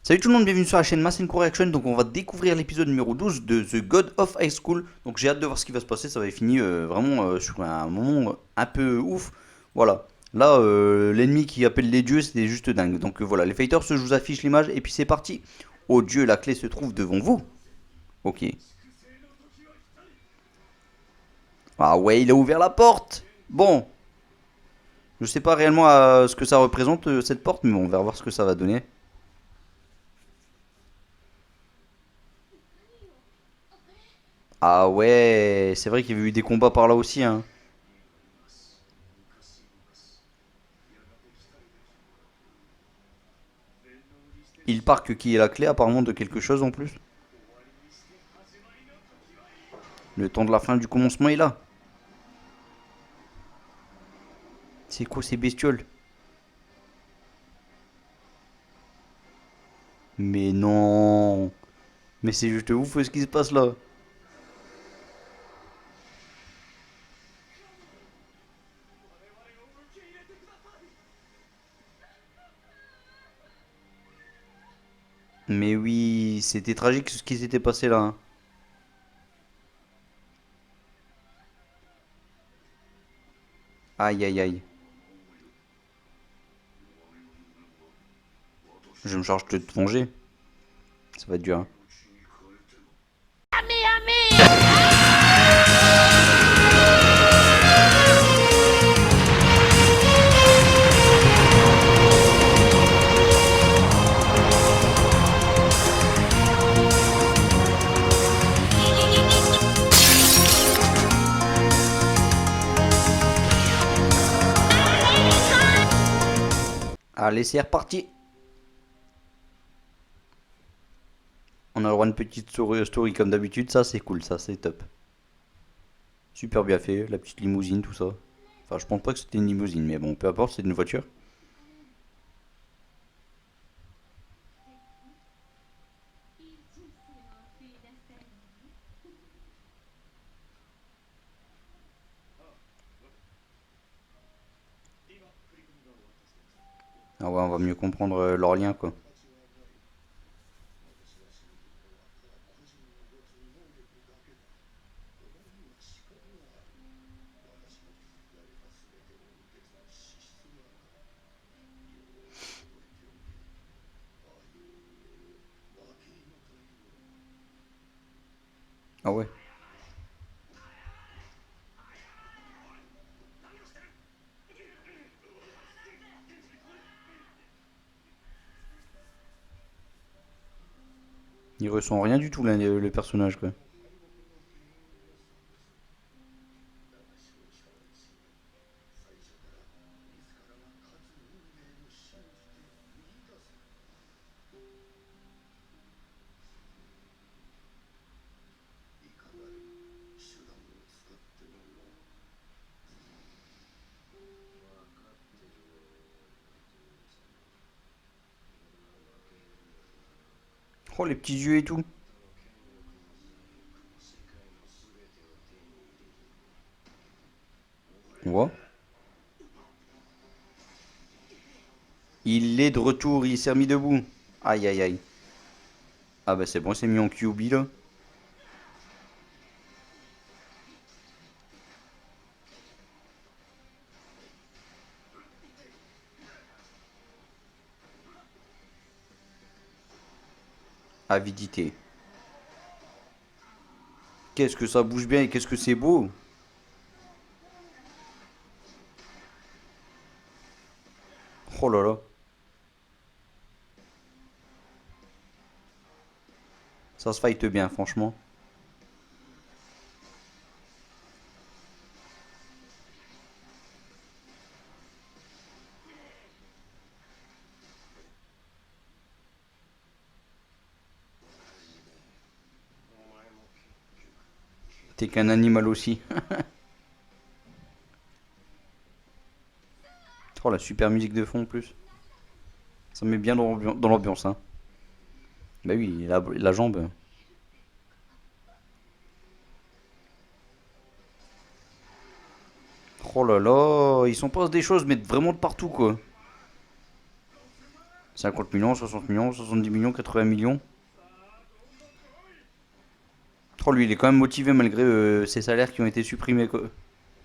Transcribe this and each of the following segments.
Salut tout le monde, bienvenue sur la chaîne Masenko Reaction. Donc on va découvrir l'épisode numéro 12 de The God of High School. Donc j'ai hâte de voir ce qui va se passer, ça va finir vraiment sur un moment un peu ouf. Voilà, là l'ennemi qui appelle les dieux c'était juste dingue. Donc voilà, les fighters, je vous affiche l'image et puis c'est parti. Oh Dieu, la clé se trouve devant vous. Ok. Ah ouais, il a ouvert la porte. Bon, je sais pas réellement ce que ça représente cette porte, mais bon, on va voir ce que ça va donner. Ah ouais, c'est vrai qu'il y avait eu des combats par là aussi, hein. Il parque qui est la clé apparemment de quelque chose en plus. Le temps de la fin du commencement est là. C'est quoi ces bestioles? Mais non. Mais c'est juste ouf ce qui se passe là. Mais oui, c'était tragique ce qui s'était passé là, hein. Aïe aïe aïe. Je me charge de te venger. Ça va être dur, hein. Allez, c'est reparti. On a le droit à une petite story comme d'habitude. Ça, c'est cool, ça, c'est top. Super bien fait. La petite limousine, tout ça. Enfin, je pense pas que c'était une limousine, mais bon, peu importe, c'est une voiture. Ah ouais, on va mieux comprendre leur lien, quoi. Ah ouais. Il ressent rien du tout, là, le personnage, quoi. Oh, les petits yeux et tout. On voit. Il est de retour, il s'est remis debout. Aïe, aïe, aïe. Ah bah c'est bon, c'est mis en QB, là. Avidité. Qu'est-ce que ça bouge bien et qu'est-ce que c'est beau. Oh là là. Ça se fight bien, franchement. T'es qu'un animal aussi. Oh, la super musique de fond en plus. Ça met bien dans l'ambiance, hein. Bah oui, la jambe. Oh là là, ils sont pas des choses, mais vraiment de partout, quoi. 50 millions, 60 millions, 70 millions, 80 millions. Oh, lui, il est quand même motivé malgré ses salaires qui ont été supprimés, quoi.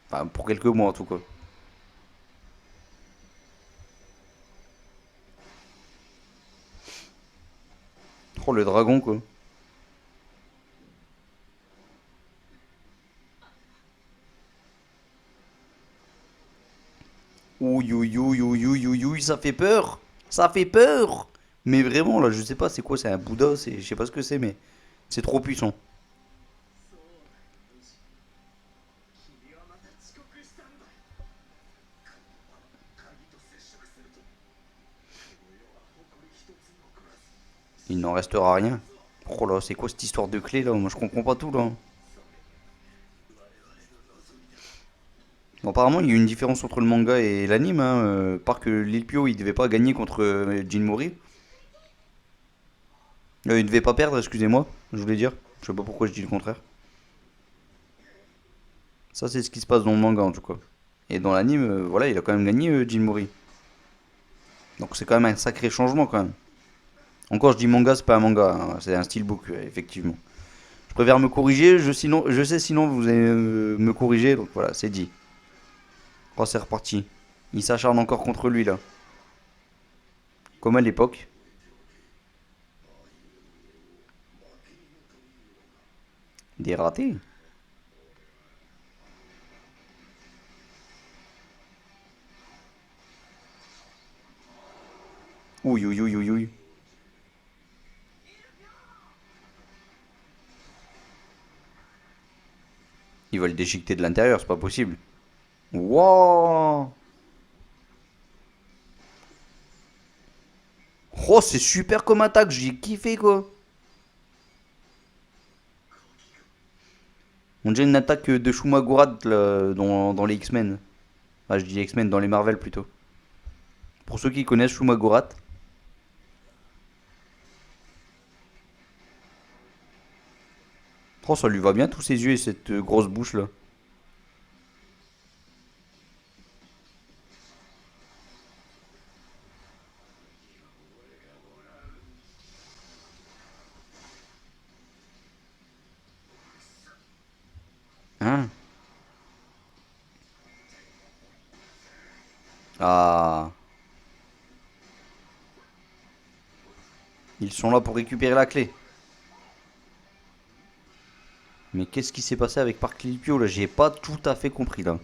Enfin, pour quelques mois en tout cas. Oh, le dragon, quoi. Ouïe, ouïe, ouïe, ouïe, ouïe, ouïe, ouïe, ça fait peur. Ça fait peur. Mais vraiment, là, je sais pas, c'est quoi? C'est un Bouddha? Je sais pas ce que c'est, mais c'est trop puissant. Il n'en restera rien. Oh là, c'est quoi cette histoire de clé là? Moi, je comprends pas tout là. Bon, apparemment, il y a une différence entre le manga et l'anime. Hein. Par que Lil Pio, il devait pas gagner contre Jin Mori. Il devait pas perdre, excusez-moi, je voulais dire. Je sais pas pourquoi je dis le contraire. Ça, c'est ce qui se passe dans le manga en tout cas. Et dans l'anime, voilà, il a quand même gagné Jin Mori. Donc c'est quand même un sacré changement quand même. Encore, je dis manga, c'est pas un manga, hein, c'est un steelbook, effectivement. Je préfère me corriger, je sais sinon vous allez me corriger, donc voilà, c'est dit. Oh, c'est reparti. Il s'acharne encore contre lui là. Comme à l'époque. Des ratés. Ouïe, ouïe, ouïe, ouïe, ouïe. Il va le déchiqueter de l'intérieur, c'est pas possible. Wouah. Oh, c'est super comme attaque, j'ai kiffé quoi. On dirait une attaque de Shumagorat là, dans les X-Men. Ah, je dis X-Men, dans les Marvel plutôt. Pour ceux qui connaissent Shumagorat. Oh, ça lui va bien tous ses yeux et cette grosse bouche là. Hein? Ah. Ils sont là pour récupérer la clé. Mais qu'est-ce qui s'est passé avec Park Lilpio là? J'ai pas tout à fait compris là.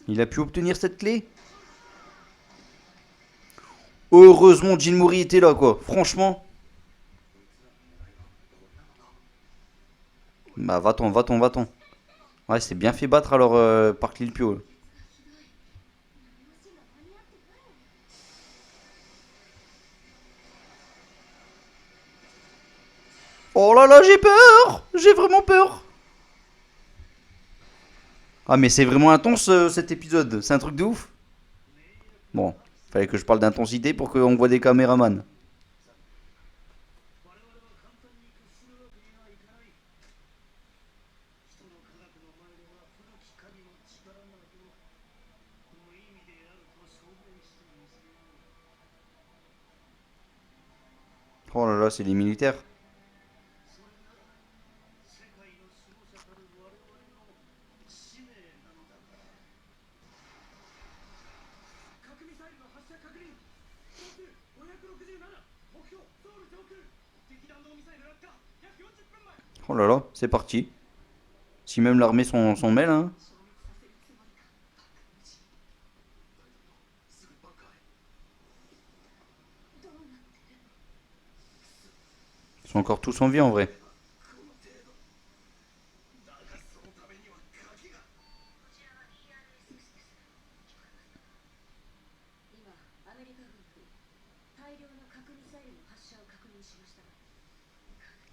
Il a pu obtenir cette clé? Heureusement, Jin Mori était là quoi. Franchement. Bah, va-t'en, va-t'en, va-t'en. Ouais, c'est bien fait battre alors Park Lilpio. Oh là là, j'ai peur! J'ai vraiment peur! Ah, mais c'est vraiment intense cet épisode. C'est un truc de ouf. Bon, fallait que je parle d'intensité pour qu'on voit des caméramans. Oh là là, c'est les militaires. Oh là là, c'est parti. Si même l'armée s'en mêle, hein. Ils sont encore tous en vie en vrai.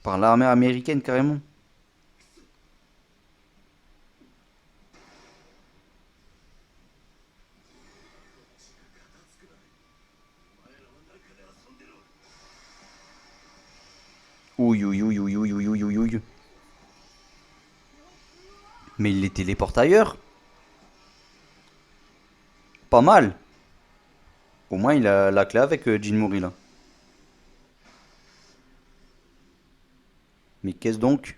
Par l'armée américaine carrément. Ouille, ouille, ouille, ouille, ouille, ouille, ouille, ouille. Mais il les téléporte ailleurs. Pas mal. Au moins, il a la clé avec Jin Mori là. Mais qu'est-ce donc?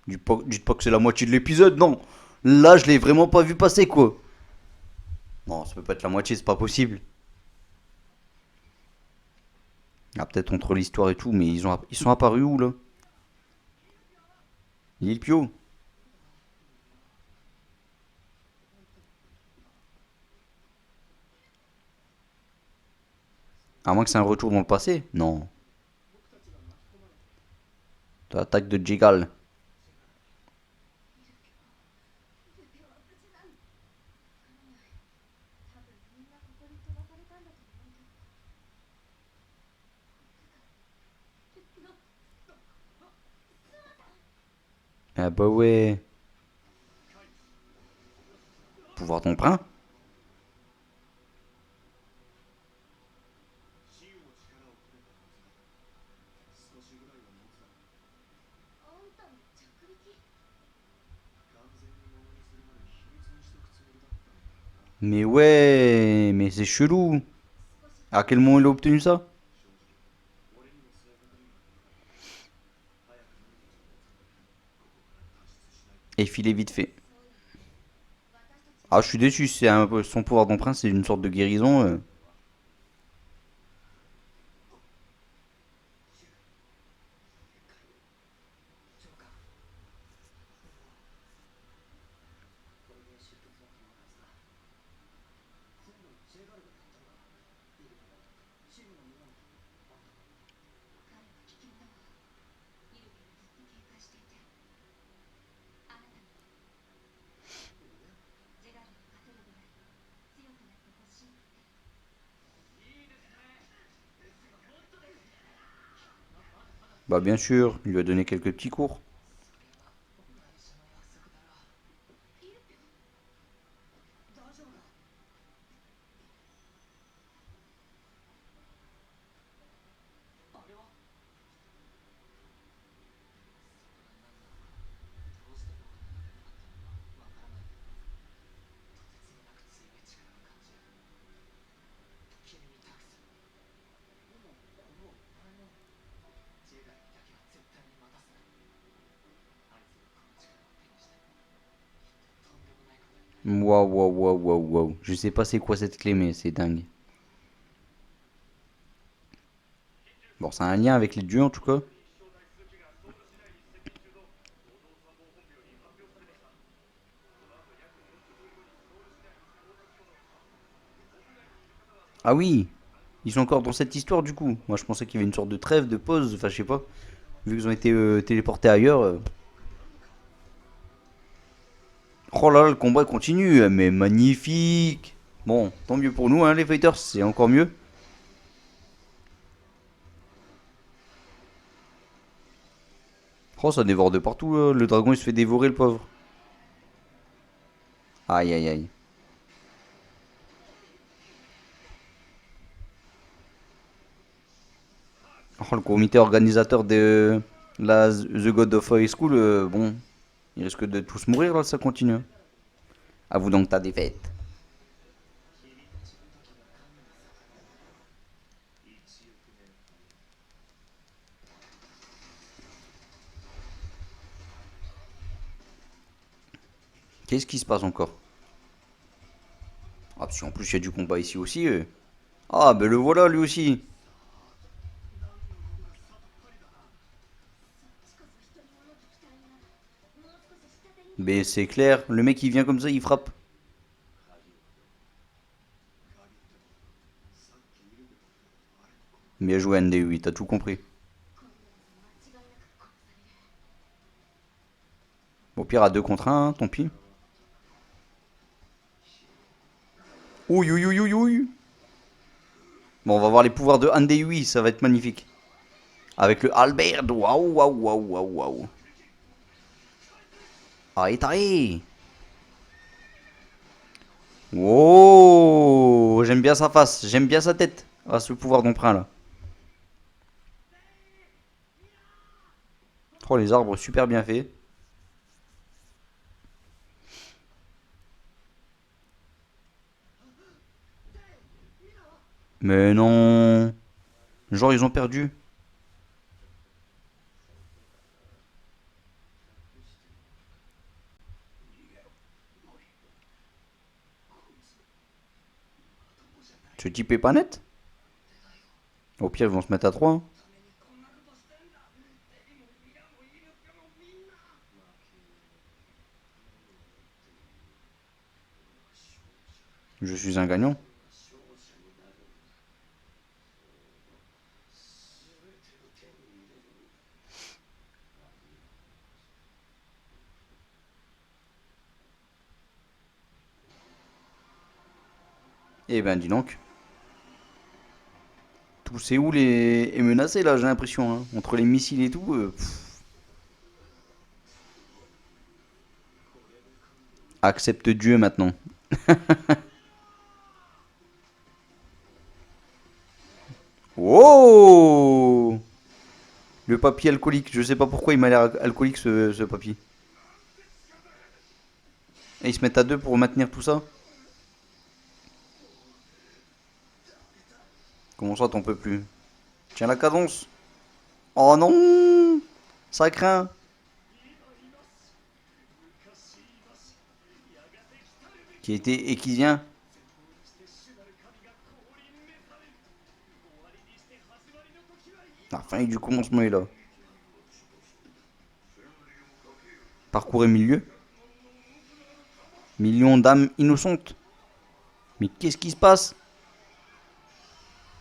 Dites pas que c'est la moitié de l'épisode, non. Là, je l'ai vraiment pas vu passer, quoi. Non, ça peut pas être la moitié, c'est pas possible. Ah, peut-être entre l'histoire et tout, mais ils sont apparus où, là? Lil Pio. À moins que c'est un retour dans le passé. Non. Attaque de Jigal. Ah bah ouais. Pouvoir d'emprunt. Mais ouais, mais c'est chelou. À quel moment il a obtenu ça? Et filer vite fait. Ah, je suis déçu, son pouvoir d'emprunt, c'est une sorte de guérison. Bah bien sûr, il lui a donné quelques petits cours. Waouh, waouh, waouh, waouh, waouh. Je sais pas c'est quoi cette clé, mais c'est dingue. Bon, ça a un lien avec les dieux en tout cas. Ah oui, ils sont encore dans cette histoire du coup. Moi je pensais qu'il y avait une sorte de trêve, de pause, enfin je sais pas. Vu qu'ils ont été téléportés ailleurs. Oh là là, le combat continue, mais magnifique. Bon, tant mieux pour nous, hein, les fighters, c'est encore mieux. Oh, ça dévore de partout, le dragon il se fait dévorer, le pauvre. Aïe aïe aïe. Oh, le comité organisateur de The God of High School, bon, ils risquent de tous mourir là, ça continue. Avoue donc ta défaite. Qu'est-ce qui se passe encore? Ah, si en plus il y a du combat ici aussi. Ah, ben le voilà lui aussi. Mais c'est clair, le mec il vient comme ça, il frappe. Bien joué ND8, t'as tout compris. Au pire à 2 contre 1, tant pis. Ouïe ouïe ouïe ouïe ouïe. Bon, on va voir les pouvoirs de ND8, ça va être magnifique. Avec le Albert, waouh waouh waouh waouh waouh. Aïe aïe. Oh, j'aime bien sa face, j'aime bien sa tête. Ah, ce pouvoir d'emprunt là. Oh, les arbres super bien faits. Mais non. Genre ils ont perdu. Ce type est pas net. Au pire ils vont se mettre à 3, hein. Je suis un gagnant. Eh ben dis donc. Tout Séoul est menacé là, j'ai l'impression, hein. Entre les missiles et tout. Accepte Dieu maintenant. Oh! Le papy alcoolique. Je sais pas pourquoi il m'a l'air alcoolique ce papy. Et ils se mettent à deux pour maintenir tout ça. Comment ça t'en peux plus? Tiens la cadence. Oh non! Ça craint. Qui était et qui vient. La fin du commencement est là. Parcours et milieu. Millions d'âmes innocentes. Mais qu'est-ce qui se passe?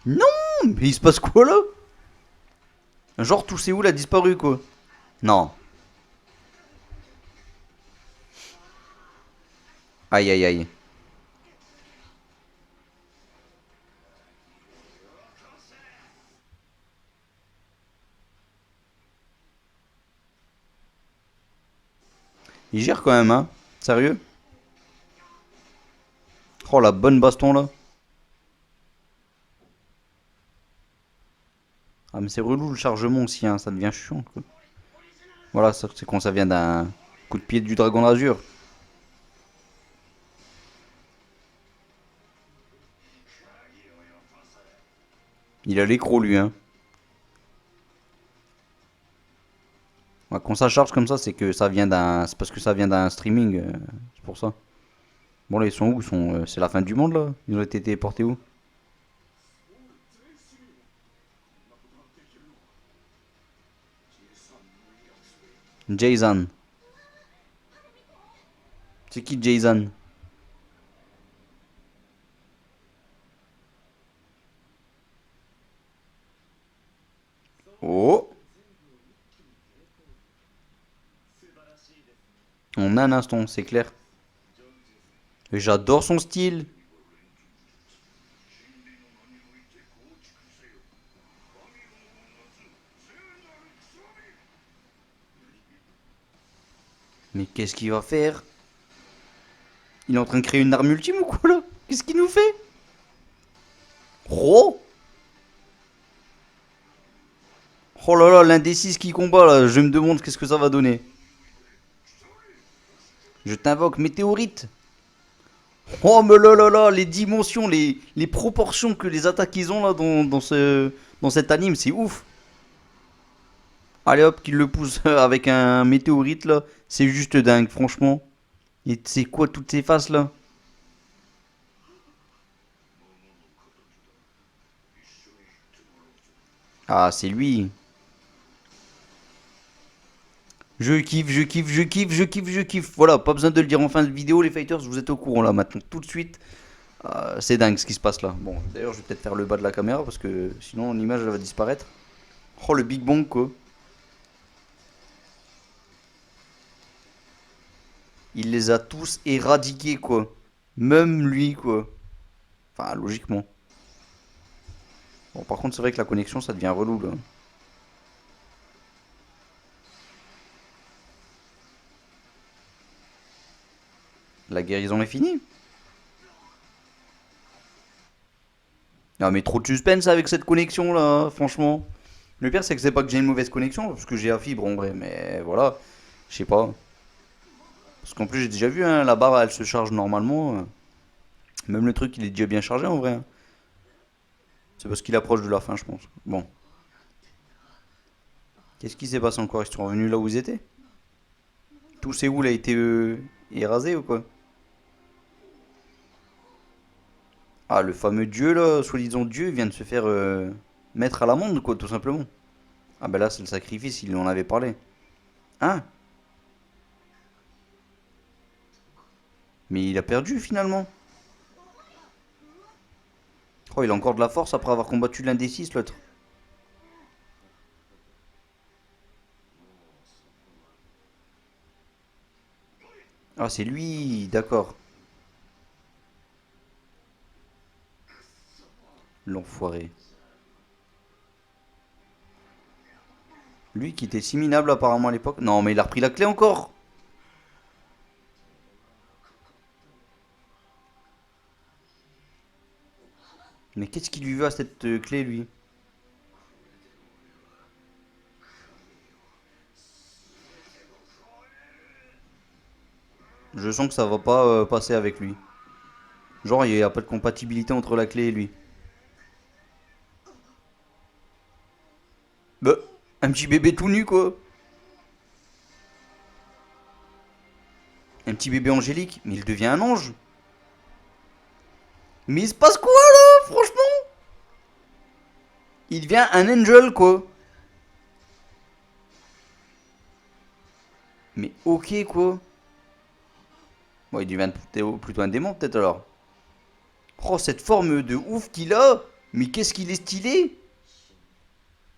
Non! Mais il se passe quoi là? Genre tout Séoul a disparu quoi. Non. Aïe aïe aïe. Il gère quand même, hein. Sérieux? Oh la bonne baston là. Ah mais c'est relou le chargement aussi, hein. Ça devient chiant quoi. Voilà, c'est quand ça vient d'un coup de pied du dragon d'Azur. Il a l'écro lui, hein. Ouais, quand ça charge comme ça, c'est que ça vient d'un. C'est parce que ça vient d'un streaming. C'est pour ça. Bon là ils sont où? C'est la fin du monde là? Ils ont été téléportés où? Jason. C'est qui Jason? Oh! En un instant, c'est clair. Et j'adore son style. Mais qu'est-ce qu'il va faire? Il est en train de créer une arme ultime ou quoi là? Qu'est-ce qu'il nous fait? Oh! Oh là là, l'indécis qui combat là, je me demande qu'est-ce que ça va donner. Je t'invoque météorite. Oh mais là là là, les dimensions, les proportions que les attaques ils ont là dans cet anime, c'est ouf. Allez hop, qu'il le pousse avec un météorite là, c'est juste dingue franchement. Et c'est quoi toutes ces faces là? Ah c'est lui. Je kiffe, je kiffe, je kiffe, je kiffe, je kiffe. Voilà, pas besoin de le dire en fin de vidéo les fighters, vous êtes au courant là maintenant tout de suite. C'est dingue ce qui se passe là. Bon, d'ailleurs, je vais peut-être faire le bas de la caméra parce que sinon l'image elle va disparaître. Oh, le Big Bang quoi. Il les a tous éradiqués quoi. Même lui quoi. Enfin, logiquement. Bon, par contre, c'est vrai que la connexion ça devient relou là. La guérison est finie. Ah, mais trop de suspense avec cette connexion là, franchement. Le pire, c'est que c'est pas que j'ai une mauvaise connexion parce que j'ai la fibre en vrai, mais voilà. Je sais pas. Parce qu'en plus, j'ai déjà vu, hein, la barre elle se charge normalement. Même le truc il est déjà bien chargé en vrai, hein. C'est parce qu'il approche de la fin, je pense. Bon. Qu'est-ce qui s'est passé encore? Ils sont revenus là où ils étaient? Tout Séoul a été érasé ou quoi? Ah, le fameux dieu là, soi-disant dieu, il vient de se faire mettre à l'amende, quoi, tout simplement. Ah, ben là, c'est le sacrifice, il en avait parlé. Hein? Mais il a perdu finalement. Oh, il a encore de la force après avoir combattu l'un des six, l'autre. Ah, c'est lui, d'accord. L'enfoiré. Lui qui était si minable apparemment à l'époque. Non, mais il a repris la clé encore. Mais qu'est-ce qu'il lui veut à cette clé, lui? Je sens que ça va pas passer avec lui. Genre, il n'y a pas de compatibilité entre la clé et lui. Bah, un petit bébé tout nu, quoi. Un petit bébé angélique. Mais il devient un ange. Mais il se passe quoi, là, franchement? Il devient un angel, quoi. Mais ok, quoi. Bon, il devient plutôt un démon, peut-être, alors. Oh, cette forme de ouf qu'il a. Mais qu'est-ce qu'il est stylé.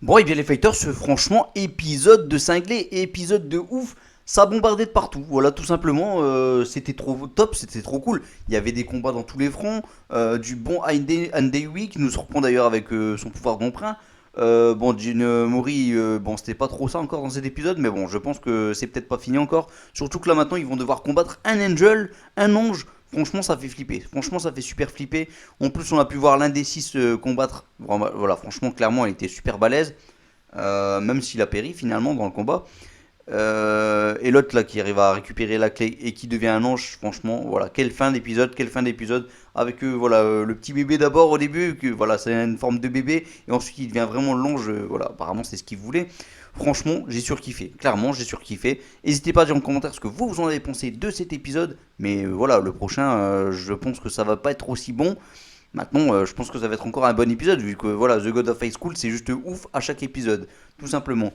Bon, et bien les fighters, franchement, épisode de cinglé, épisode de ouf, ça bombardait de partout. Voilà, tout simplement, c'était trop top, c'était trop cool. Il y avait des combats dans tous les fronts, du bon Andewi qui nous surprend d'ailleurs avec son pouvoir d'emprunt. Bon, Jin Mori, bon, c'était pas trop ça encore dans cet épisode, mais bon, je pense que c'est peut-être pas fini encore. Surtout que là maintenant, ils vont devoir combattre un angel, un ange. Franchement, ça fait flipper. Franchement, ça fait super flipper. En plus, on a pu voir l'un des six combattre. Voilà, franchement, clairement, elle était super balèze. Même s'il a péri finalement dans le combat. Et l'autre là qui arrive à récupérer la clé et qui devient un ange, franchement, voilà, quelle fin d'épisode avec voilà le petit bébé d'abord au début, que voilà, c'est une forme de bébé et ensuite il devient vraiment l'ange, voilà, apparemment c'est ce qu'il voulait. Franchement, j'ai surkiffé, clairement, j'ai surkiffé. N'hésitez pas à dire en commentaire ce que vous en avez pensé de cet épisode, mais voilà, le prochain, je pense que ça va pas être aussi bon. Maintenant, je pense que ça va être encore un bon épisode, vu que voilà, The God of High School, c'est juste ouf à chaque épisode, tout simplement.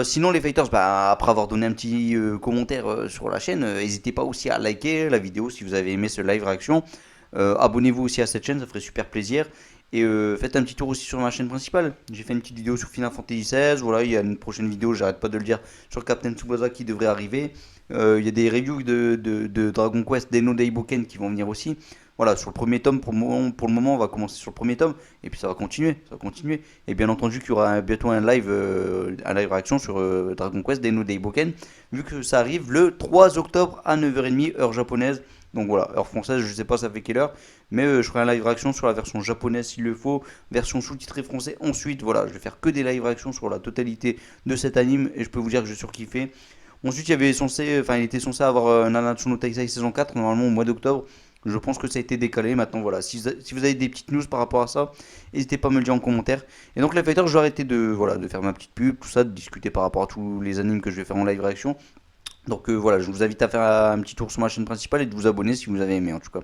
Sinon, les fighters, bah, après avoir donné un petit commentaire sur la chaîne, n'hésitez pas aussi à liker la vidéo si vous avez aimé ce live réaction. Abonnez-vous aussi à cette chaîne, ça ferait super plaisir. Et faites un petit tour aussi sur ma chaîne principale. J'ai fait une petite vidéo sur Final Fantasy XVI. Voilà, il y a une prochaine vidéo, j'arrête pas de le dire, sur Captain Tsubasa qui devrait arriver. Il y a des reviews de Dragon Quest, des No Daiboken qui vont venir aussi. Voilà, sur le premier tome, pour le moment, on va commencer sur le premier tome, et puis ça va continuer, ça va continuer. Et bien entendu qu'il y aura bientôt un live réaction sur Dragon Quest, des No Daiboken, vu que ça arrive le 3 octobre à 9h30, heure japonaise. Donc voilà, heure française, je sais pas ça fait quelle heure, mais je ferai un live réaction sur la version japonaise s'il le faut, version sous-titrée français. Ensuite, voilà, je vais faire que des live réactions sur la totalité de cet anime, et je peux vous dire que j'ai surkiffé. Ensuite, il était censé avoir Nanatsu no Taisai saison 4, normalement au mois d'octobre. Je pense que ça a été décalé. Maintenant, voilà. Si vous avez des petites news par rapport à ça, n'hésitez pas à me le dire en commentaire. Et donc, les fighters, je vais arrêter voilà, de faire ma petite pub, tout ça, de discuter par rapport à tous les animes que je vais faire en live réaction. Donc voilà, je vous invite à faire un petit tour sur ma chaîne principale et de vous abonner si vous avez aimé en tout cas.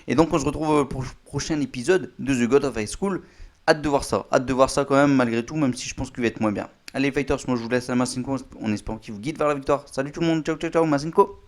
Et donc on se retrouve pour le prochain épisode de The God of High School. Hâte de voir ça quand même malgré tout, même si je pense qu'il va être moins bien. Allez fighters, moi je vous laisse à Masinko en espérant qu'il vous guide vers la victoire. Salut tout le monde, ciao ciao ciao Masinko.